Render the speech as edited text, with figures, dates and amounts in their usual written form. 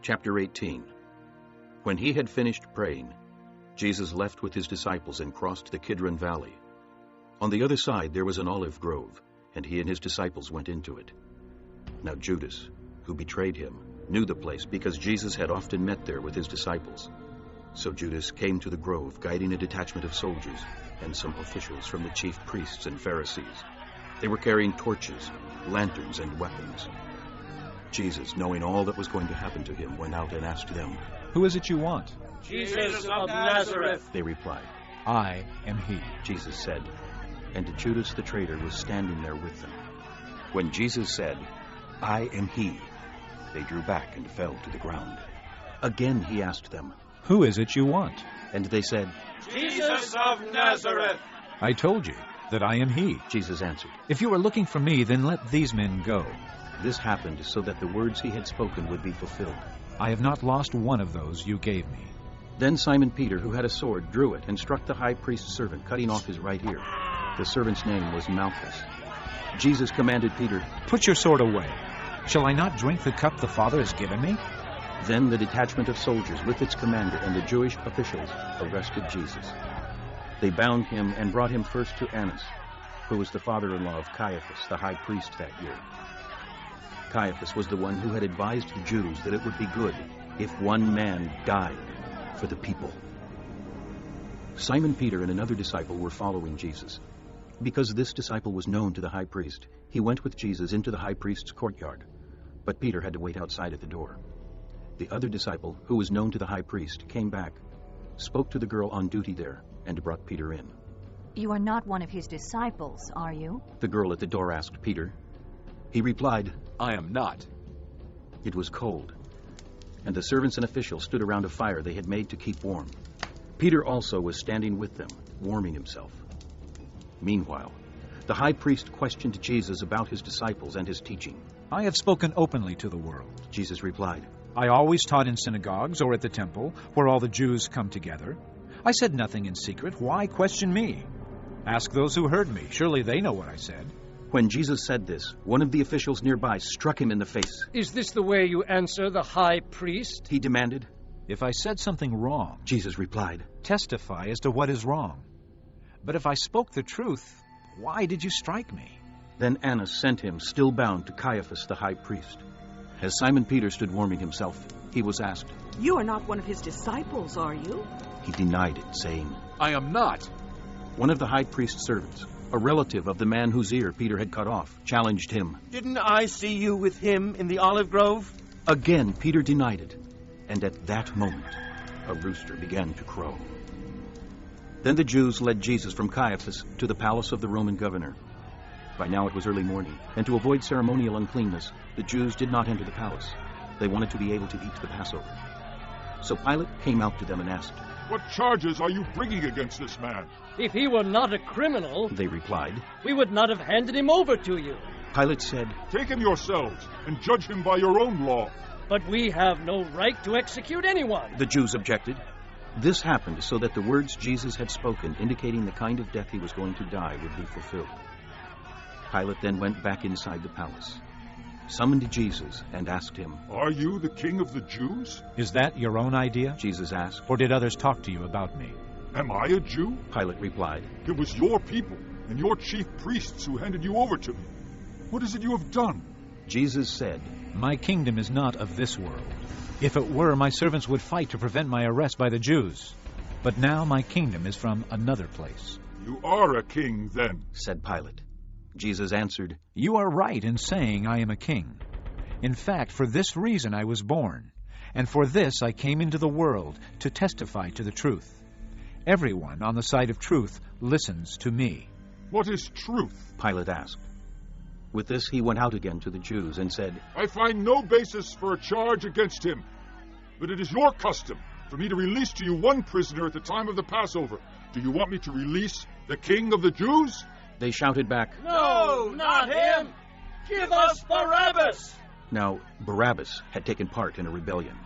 Chapter 18. When he had finished praying, Jesus left with his disciples and crossed the Kidron Valley. On the other side there was an olive grove, and he and his disciples went into it. Now Judas, who betrayed him, knew the place because Jesus had often met there with his disciples. So Judas came to the grove, guiding a detachment of soldiers and some officials from the chief priests and Pharisees. They were carrying torches, lanterns, and weapons. Jesus, knowing all that was going to happen to him, went out and asked them, "Who is it you want?" "Jesus of Nazareth," they replied. "I am he," Jesus said, and Judas the traitor was standing there with them. When Jesus said, "I am he," they drew back and fell to the ground. Again he asked them, "Who is it you want?" And they said, "Jesus of Nazareth." "I told you that I am he." Jesus answered. "If you are looking for me, then let these men go." This happened so that the words he had spoken would be fulfilled. "I have not lost one of those you gave me." Then Simon Peter, who had a sword, drew it and struck the high priest's servant, cutting off his right ear. The servant's name was Malchus. Jesus commanded Peter, "Put your sword away. Shall I not drink the cup the Father has given me?" Then the detachment of soldiers with its commander and the Jewish officials arrested Jesus. They bound him and brought him first to Annas, who was the father-in-law of Caiaphas, the high priest that year. Caiaphas was the one who had advised the Jews that it would be good if one man died for the people. Simon Peter and another disciple were following Jesus. Because this disciple was known to the high priest, he went with Jesus into the high priest's courtyard, but Peter had to wait outside at the door. The other disciple, who was known to the high priest, came back, spoke to the girl on duty there, and brought Peter in. "You are not one of his disciples, are you?" The girl at the door asked Peter. He replied, "I am not." It was cold, and the servants and officials stood around a fire they had made to keep warm. Peter also was standing with them, warming himself. Meanwhile, the high priest questioned Jesus about his disciples and his teaching. "I have spoken openly to the world." Jesus replied, "I always taught in synagogues or at the temple, where all the Jews come together. I said nothing in secret. Why question me? Ask those who heard me. Surely they know what I said." When Jesus said this, one of the officials nearby struck him in the face. "Is this the way you answer the high priest?" He demanded. "If I said something wrong," Jesus replied, "testify as to what is wrong. But if I spoke the truth, why did you strike me?" Then Annas sent him, still bound, to Caiaphas the high priest. As Simon Peter stood warming himself, he was asked, "You are not one of his disciples, are you?" He denied it, saying, "I am not." One of the high priest's servants, a relative of the man whose ear Peter had cut off, challenged him. "Didn't I see you with him in the olive grove?" Again Peter denied it, and at that moment a rooster began to crow. Then the Jews led Jesus from Caiaphas to the palace of the Roman governor. By now it was early morning, and to avoid ceremonial uncleanness, the Jews did not enter the palace. They wanted to be able to eat the Passover. So Pilate came out to them and asked, "What charges are you bringing against this man?" "If he were not a criminal," they replied, "we would not have handed him over to you." Pilate said, "Take him yourselves and judge him by your own law." "But we have no right to execute anyone." The Jews objected. This happened so that the words Jesus had spoken, indicating the kind of death he was going to die, would be fulfilled. Pilate then went back inside the palace, summoned Jesus, and asked him, "Are you the king of the Jews?" "Is that your own idea?" Jesus asked. "Or did others talk to you about me?" "Am I a Jew?" Pilate replied. "It was your people and your chief priests who handed you over to me. What is it you have done?" Jesus said, "My kingdom is not of this world. If it were, my servants would fight to prevent my arrest by the Jews. But now my kingdom is from another place." "You are a king, then," said Pilate. Jesus answered, "You are right in saying I am a king. In fact, for this reason I was born, and for this I came into the world, to testify to the truth. Everyone on the side of truth listens to me." "What is truth?" Pilate asked. With this he went out again to the Jews and said, "I find no basis for a charge against him. But it is your custom for me to release to you one prisoner at the time of the Passover. Do you want me to release the king of the Jews?" They shouted back, "No, not him! Give us Barabbas!" Now Barabbas had taken part in a rebellion.